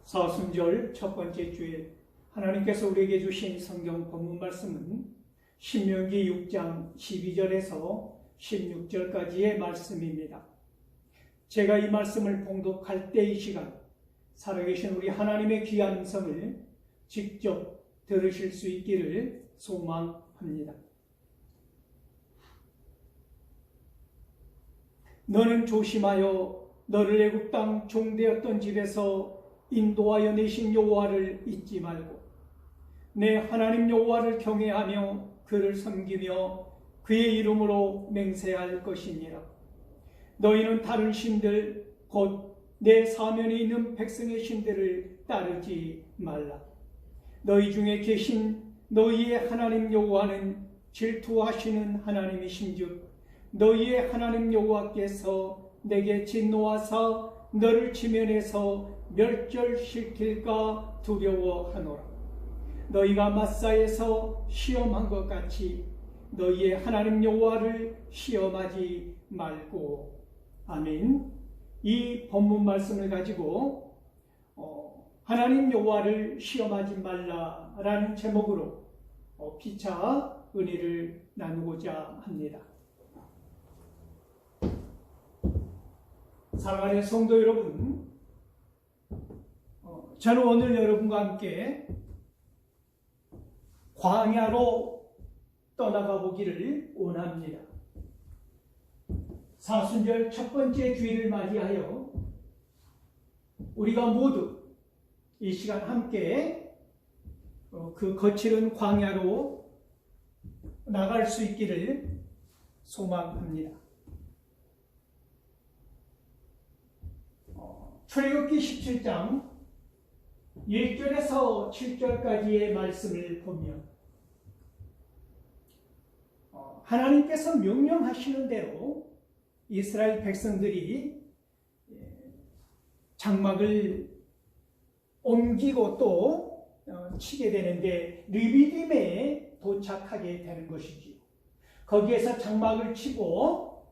사순절 첫 번째 주일 하나님께서 우리에게 주신 성경 본문 말씀은 신명기 6장 12절에서 16절까지의 말씀입니다. 제가 이 말씀을 봉독할 때 이 시간 살아계신 우리 하나님의 귀한 음성을 직접 들으실 수 있기를 소망합니다. 너는 조심하여 너를 애굽 땅 종되었던 집에서 인도하여 내신 여호와를 잊지 말고 내 하나님 여호와를 경외하며 그를 섬기며 그의 이름으로 맹세할 것이니라. 너희는 다른 신들 곧 내 사면에 있는 백성의 신들을 따르지 말라. 너희 중에 계신 너희의 하나님 여호와는 질투하시는 하나님이신즉 너희의 하나님 여호와께서 내게 진노하사 너를 지면에서 멸절시킬까 두려워하노라. 너희가 마사에서 시험한 것 같이 너희의 하나님 여호와를 시험하지 말고. 아멘. 이 본문 말씀을 가지고 하나님 여호와를 시험하지 말라라는 제목으로 피차 은혜를 나누고자 합니다. 사랑하는 성도 여러분, 저는 오늘 여러분과 함께 광야로 떠나가 보기를 원합니다. 사순절 첫 번째 주일을 맞이하여 우리가 모두 이 시간 함께 그 거칠은 광야로 나갈 수 있기를 소망합니다. 출애굽기 17장 1절에서 7절까지의 말씀을 보면 하나님께서 명령하시는 대로 이스라엘 백성들이 장막을 옮기고 또 치게 되는데 르비딤에 도착하게 되는 것이지요. 거기에서 장막을 치고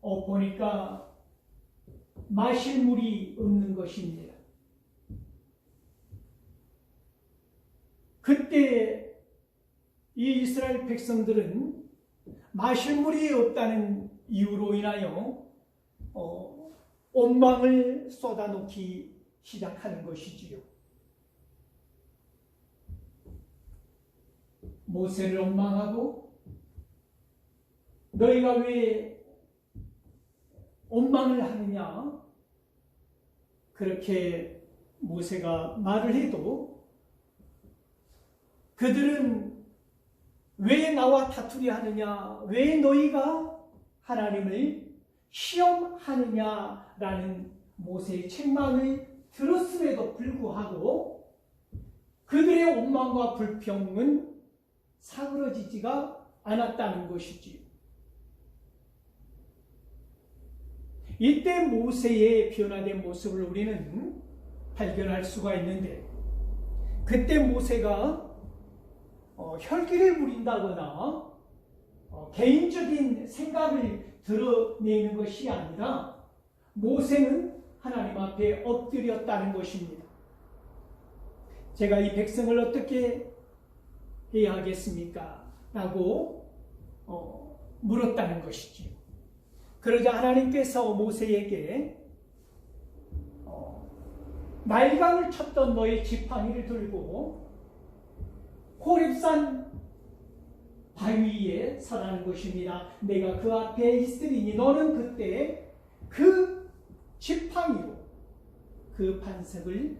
보니까 마실 물이 없는 것입니다. 그때 이 이스라엘 백성들은 마실 물이 없다는 이유로 인하여 온망을 쏟아놓기 시작하는 것이지요. 모세를 원망하고 너희가 왜 원망을 하느냐 그렇게 모세가 말을 해도 그들은 왜 나와 다투려 하느냐, 왜 너희가 하나님을 시험하느냐라는 모세의 책망을 들었음에도 불구하고 그들의 원망과 불평은 사그러지지가 않았다는 것이지요. 이때 모세의 변화된 모습을 우리는 발견할 수가 있는데 그때 모세가 혈기를 부린다거나 개인적인 생각을 드러내는 것이 아니라 모세는 하나님 앞에 엎드렸다는 것입니다. 제가 이 백성을 어떻게 해야 하겠습니까? 라고 물었다는 것이지요. 그러자 하나님께서 모세에게 날강을 쳤던 너의 지팡이를 들고 호렙산 바위 위에 서라는 것입니다. 내가 그 앞에 있으리니 너는 그때 그 지팡이로 그 반석을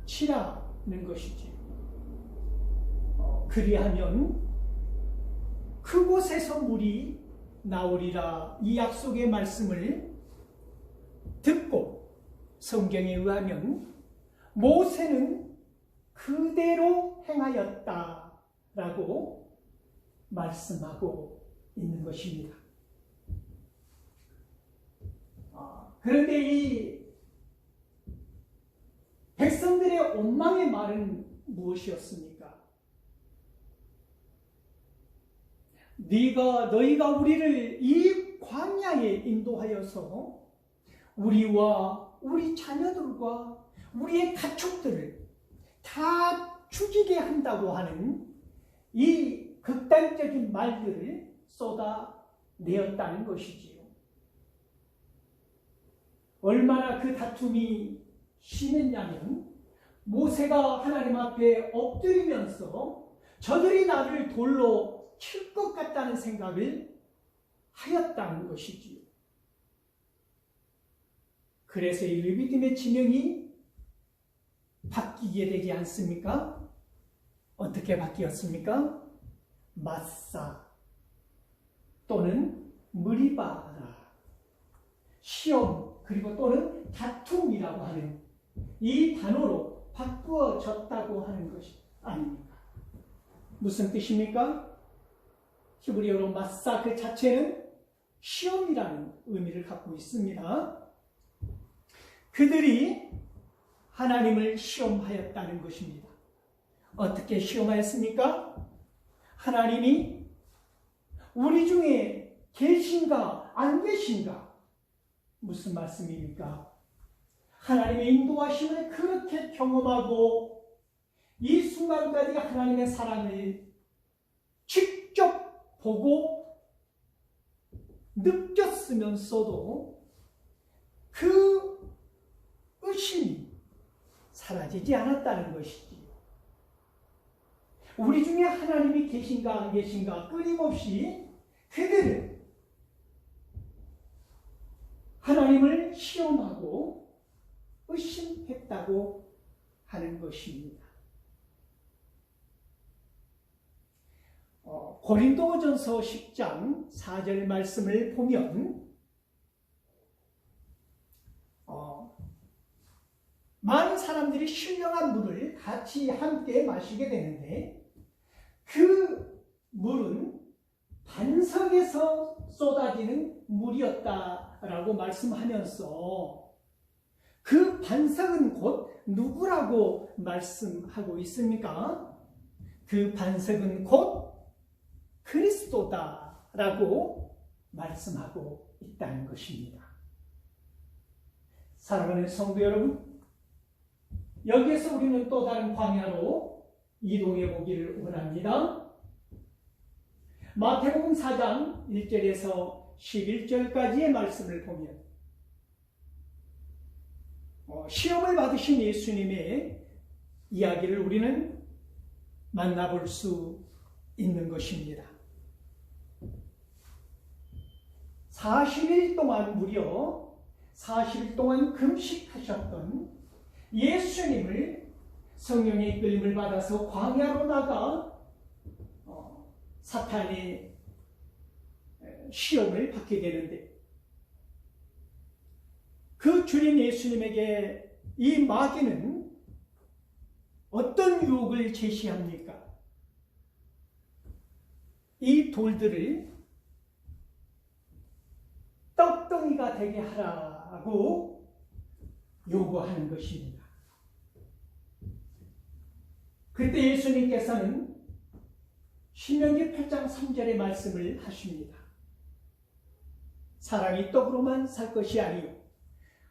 치라는 것이지. 그리하면 그곳에서 물이 나오리라. 이 약속의 말씀을 듣고 성경에 의하면 모세는 그대로 행하였다라고 말씀하고 있는 것입니다. 그런데 이 백성들의 원망의 말은 무엇이었습니까? 너희가 우리를 이 광야에 인도하여서 우리와 우리 자녀들과 우리의 가축들을 다 죽이게 한다고 하는 이 극단적인 말들을 쏟아내었다는 것이지요. 얼마나 그 다툼이 심했냐면 모세가 하나님 앞에 엎드리면서 저들이 나를 돌로 칠 것 같다는 생각을 하였다는 것이지요. 그래서 이 르비딤의 지명이 바뀌게 되지 않습니까? 어떻게 바뀌었습니까? 마사 또는 무리바라, 시험 그리고 또는 다툼이라고 하는 이 단어로 바꾸어졌다고 하는 것이 아닙니까? 무슨 뜻입니까? 히브리어로 마사 그 자체는 시험이라는 의미를 갖고 있습니다. 그들이 하나님을 시험하였다는 것입니다. 어떻게 시험하였습니까? 하나님이 우리 중에 계신가 안 계신가? 무슨 말씀입니까? 하나님의 인도하심을 그렇게 경험하고 이 순간까지 하나님의 사랑을 직접 보고 느꼈으면서도 그 의심이 사라지지 않았다는 것이지. 우리 중에 하나님이 계신가 안 계신가 끊임없이 그들은 하나님을 시험하고 의심했다고 하는 것입니다. 고린도전서 10장 4절 말씀을 보면 많은 사람들이 신령한 물을 같이 함께 마시게 되는데 그 물은 반석에서 쏟아지는 물이었다라고 말씀하면서 그 반석은 곧 누구라고 말씀하고 있습니까? 그 반석은 곧 그리스도다라고 말씀하고 있다는 것입니다. 사랑하는 성도 여러분, 여기에서 우리는 또 다른 광야로 이동해 보기를 원합니다. 마태복음 4장 1절에서 11절까지의 말씀을 보면 시험을 받으신 예수님의 이야기를 우리는 만나볼 수 있는 것입니다. 40일 동안 무려 40일 동안 금식하셨던 예수님을 성령의 이끌림을 받아서 광야로 나가 사탄의 시험을 받게 되는데 그 주님 예수님에게 이 마귀는 어떤 유혹을 제시합니까? 이 돌들을 떡덩이가 되게 하라고 요구하는 것입니다. 그때 예수님께서는 신명기 8장 3절의 말씀을 하십니다. 사람이 떡으로만 살 것이 아니요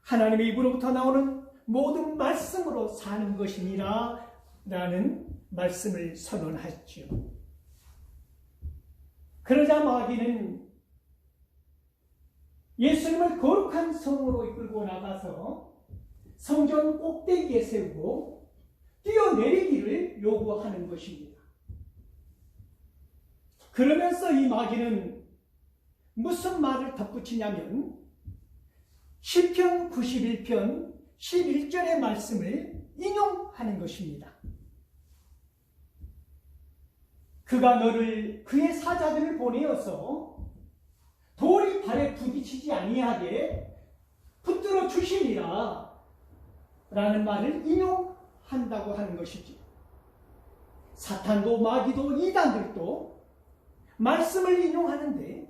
하나님의 입으로부터 나오는 모든 말씀으로 사는 것이니라 라는 말씀을 선언하시죠. 그러자 마귀는 예수님을 거룩한 성으로 이끌고 나가서 성전 꼭대기에 세우고 뛰어내리기를 요구하는 것입니다. 그러면서 이 마귀는 무슨 말을 덧붙이냐면 시편 91편 11절의 말씀을 인용하는 것입니다. 그가 너를 그의 사자들을 보내어서 돌이 발에 부딪히지 아니하게 붙들어 주시리라 라는 말을 인용한다고 하는 것이지. 사탄도 마귀도 이단들도 말씀을 인용하는데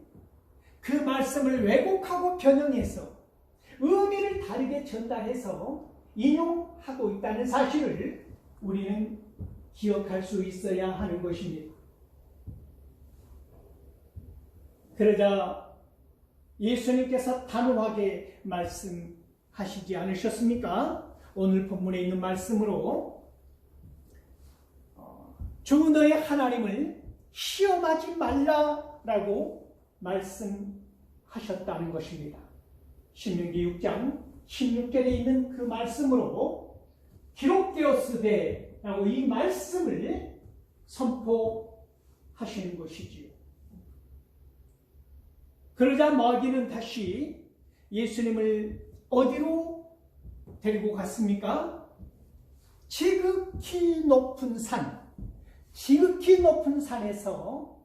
그 말씀을 왜곡하고 변형해서 의미를 다르게 전달해서 인용하고 있다는 사실을 우리는 기억할 수 있어야 하는 것입니다. 그러자 예수님께서 단호하게 말씀하시지 않으셨습니까? 오늘 본문에 있는 말씀으로 주 너의 하나님을 시험하지 말라라고 말씀하셨다는 것입니다. 신명기 6장 16절에 있는 그 말씀으로 기록되었으되 라고 이 말씀을 선포하시는 것이지요. 그러자 마귀는 다시 예수님을 어디로 데리고 갔습니까? 지극히 높은 산에서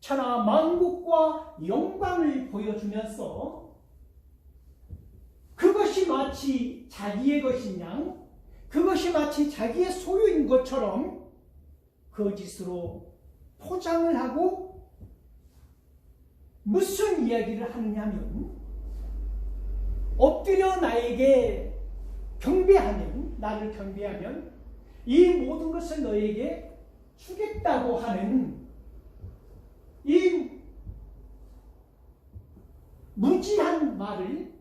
천하 만국과 영광을 보여주면서 그것이 마치 자기의 것인 양, 그것이 마치 자기의 소유인 것처럼 거짓으로 포장을 하고 무슨 이야기를 하느냐면 엎드려 나에게 나를 경배하면 이 모든 것을 너에게 주겠다고 하는 이 무지한 말을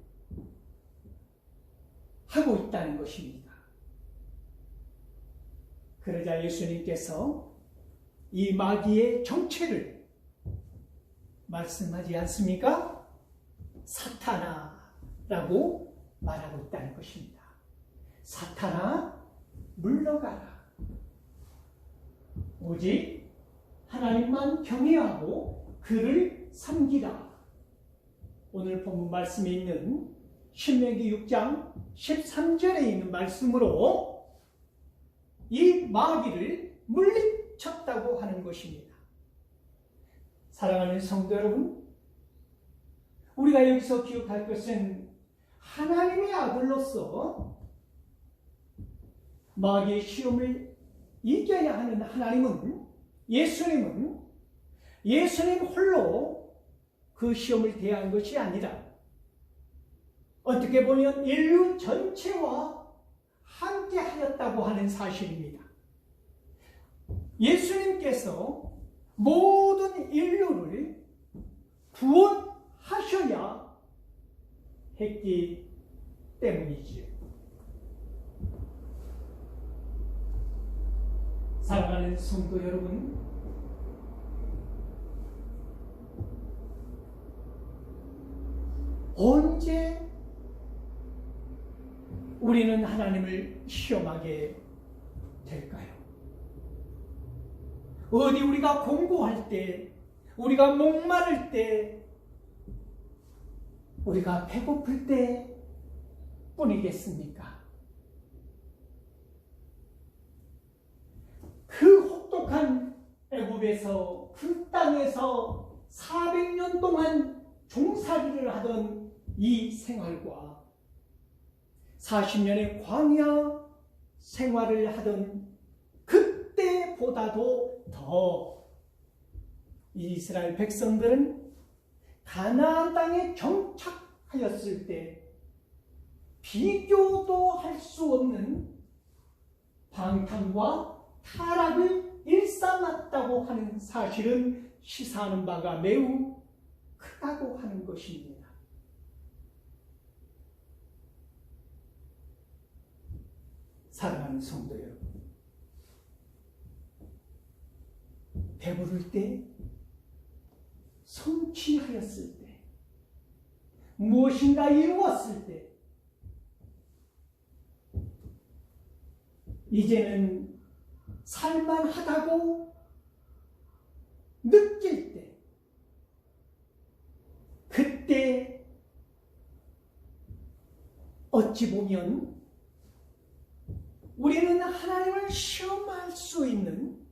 하고 있다는 것입니다. 그러자 예수님께서 이 마귀의 정체를 말씀하지 않습니까? 사탄아라고 말하고 있다는 것입니다. 사탄아, 물러가라. 오직 하나님만 경외하고 그를 섬기라. 오늘 본문 말씀에 있는 신명기 6장 13절에 있는 말씀으로 이 마귀를 물리쳤다고 하는 것입니다. 사랑하는 성도 여러분, 우리가 여기서 기억할 것은 하나님의 아들로서 마귀의 시험을 이겨야 하는 하나님은, 예수님 홀로 그 시험을 대한 것이 아니라 어떻게 보면 인류 전체와 함께 하였다고 하는 사실입니다. 예수님께서 모든 인류를 구원하셔야 했기 때문이지요. 사랑하는 성도 여러분, 언제 우리는 하나님을 시험하게 될까요? 어디 우리가 공고할 때, 우리가 목마를 때, 우리가 배고플 때 뿐이겠습니까? 그 혹독한 애굽에서, 그 땅에서 400년 동안 종살이를 하던 이 생활과 40년의 광야 생활을 하던 그때보다도 더 이스라엘 백성들은 가나안 땅에 정착하였을 때 비교도 할 수 없는 방탕과 타락을 일삼았다고 하는 사실은 시사하는 바가 매우 크다고 하는 것입니다. 사랑하는 성도 여러분, 배부를 때, 성취하였을 때, 무엇인가 이루었을 때, 이제는 살만하다고 느낄 때, 그때 어찌 보면 우리는 하나님을 시험할 수 있는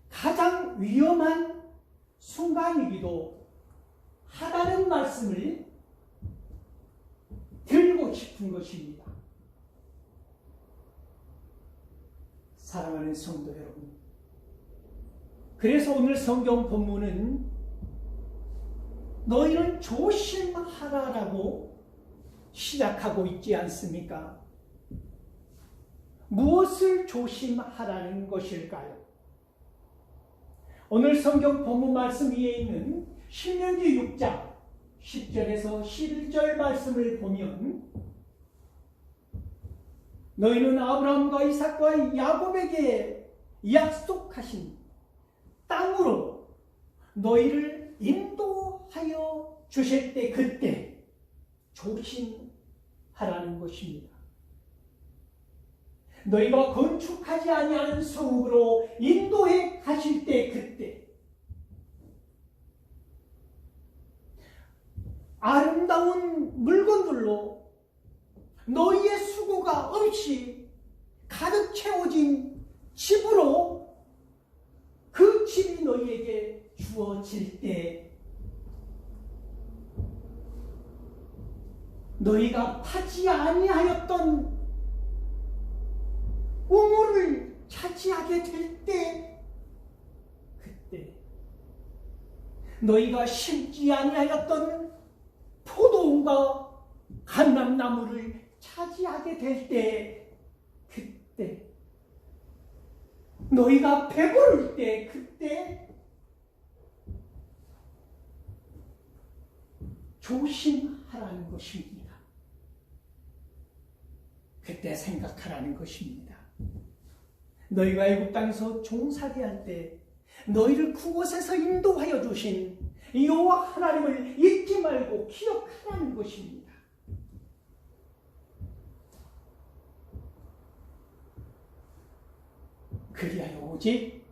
가장 위험한 순간이기도 하다는 말씀을 드리고 싶은 것입니다. 사랑하는 성도 여러분, 그래서 오늘 성경 본문은 너희는 조심하라라고 시작하고 있지 않습니까? 무엇을 조심하라는 것일까요? 오늘 성경 본문 말씀 위에 있는 신명기 6장 10절에서 11절 말씀을 보면 너희는 아브라함과 이삭과 야곱에게 약속하신 땅으로 너희를 인도하여 주실 때 그때 조심하라는 것입니다. 너희가 건축하지 아니하는 성읍으로 인도해 가실 때 그때 아름다운 물건들로 너희의 수고가 없이 가득 채워진 집으로 그 집이 너희에게 주어질 때 너희가 파지 아니하였던 우물을 차지하게 될 때 그때 너희가 심지 아니하였던 포도원과 감람나무를 차지하게 될 때 그때 너희가 배부를 때 그때 조심하라는 것입니다. 그때 생각하라는 것입니다. 너희가 애굽 땅에서 종살이 할 때 너희를 그곳에서 인도하여 주신 여호와 하나님을 잊지 말고 기억하라는 것입니다. 그리하여 오직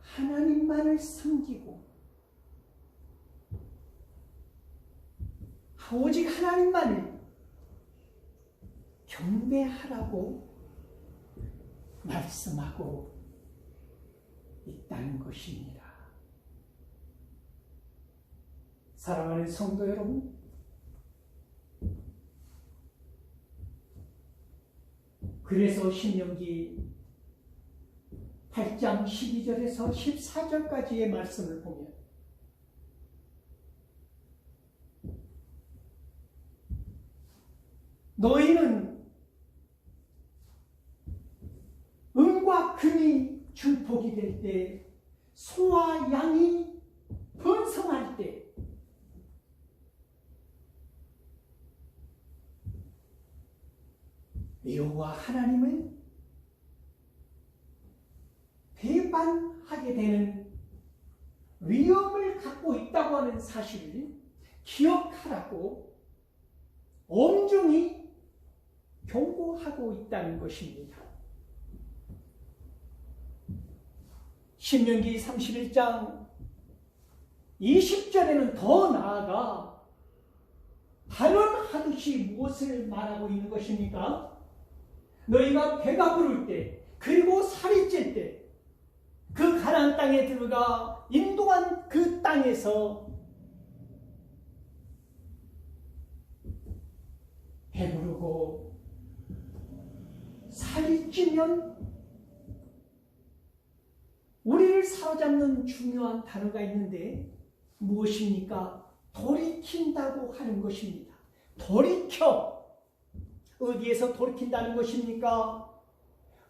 하나님만을 섬기고 오직 하나님만을 경배하라고 말씀하고 있다는 것입니다. 사랑하는 성도 여러분, 그래서 신명기 8장 12절에서 14절까지의 말씀을 보면 너희는 은과 금이 증폭이 될 때, 소와 양이 번성할 때, 여호와 하나님을 배반하게 되는 위험을 갖고 있다고 하는 사실을 기억하라고 엄중히 경고하고 있다는 것입니다. 신명기 31장 20절에는 더 나아가 발언하듯이 무엇을 말하고 있는 것입니까? 너희가 배가 부를 때 그리고 살이 찔 때 그 가나안 땅에 들어가 인도한 그 땅에서 배부르고 살이 찌면 우리를 사로잡는 중요한 단어가 있는데 무엇입니까? 돌이킨다고 하는 것입니다. 돌이켜. 어디에서 돌이킨다는 것입니까?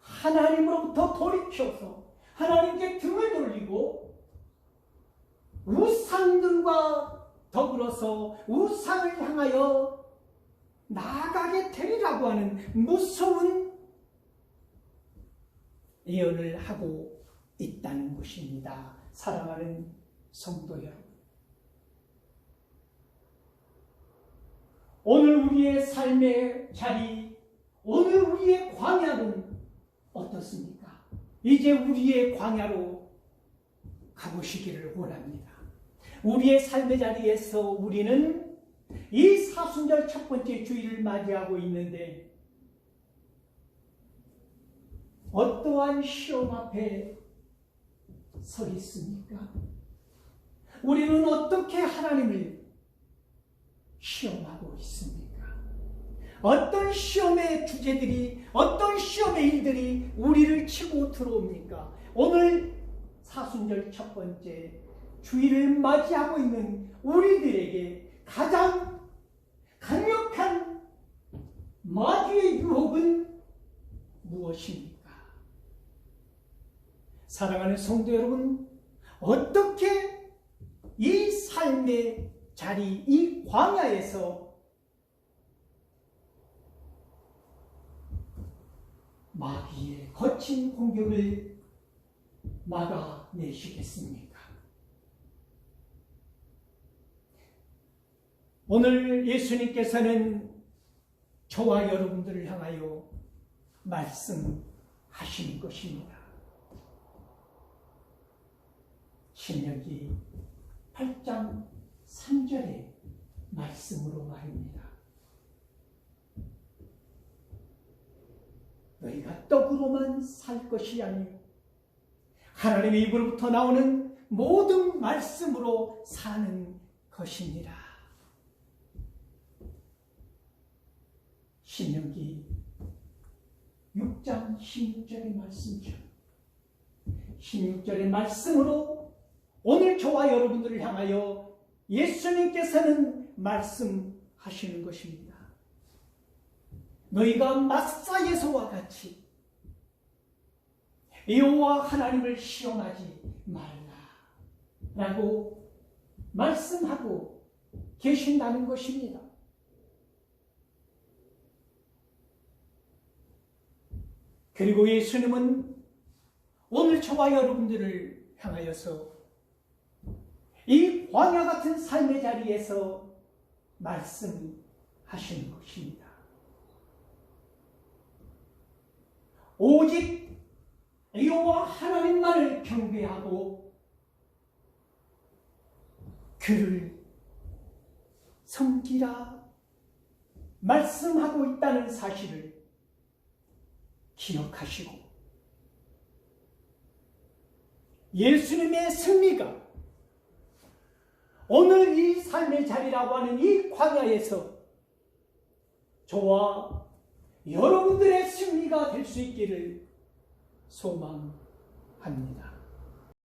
하나님으로부터 돌이켜서 하나님께 등을 돌리고 우상들과 더불어서 우상을 향하여 나아가게 되리라고 하는 무서운 예언을 하고 있다는 것입니다. 사랑하는 성도 여러분, 오늘 우리의 삶의 자리, 오늘 우리의 광야는 어떻습니까? 이제 우리의 광야로 가보시기를 원합니다. 우리의 삶의 자리에서 우리는 이 사순절 첫 번째 주일을 맞이하고 있는데 어떠한 시험 앞에 서 있습니까? 우리는 어떻게 하나님을 시험하고 있습니까? 어떤 시험의 주제들이, 어떤 시험의 일들이 우리를 치고 들어옵니까? 오늘 사순절 첫 번째 주일을 맞이하고 있는 우리들에게 가장 강력한 마귀의 유혹은 무엇입니까? 사랑하는 성도 여러분, 어떻게 이 삶의 자리, 이 광야에서 마귀의 거친 공격을 막아내시겠습니까? 오늘 예수님께서는 저와 여러분들을 향하여 말씀하시는 것입니다. 신명기 8장 3절의 말씀으로 말입니다. 너희가 떡으로만 살 것이 아니요 하나님의 입으로부터 나오는 모든 말씀으로 사는 것입니다. 신명기 6장 16절의 말씀이죠. 16절의 말씀으로 오늘 저와 여러분들을 향하여 예수님께서는 말씀하시는 것입니다. 너희가 마사에서와 같이 여호와 하나님을 시험하지 말라라고 말씀하고 계신다는 것입니다. 그리고 예수님은 오늘 저와 여러분들을 향하여서 이 광야 같은 삶의 자리에서 말씀하시는 것입니다. 오직 여호와 하나님만을 경배하고 그를 섬기라 말씀하고 있다는 사실을 기억하시고 예수님의 승리가 오늘 이 삶의 자리라고 하는 이 광야에서 저와 여러분들의 승리가 될 수 있기를 소망합니다.